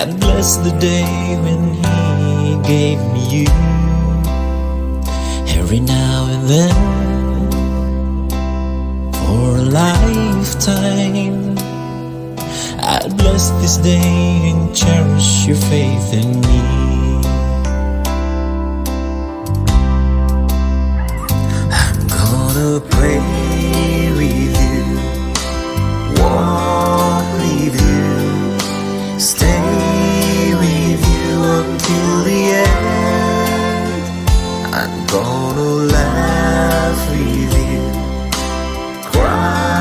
and bless the day when He gave me you. Every now and then, for a lifetime, I'd bless this day and cherish your faith in me. I'm gonna pray with you, walk with you, stay with you until the end. I'm gonna laugh with you, cry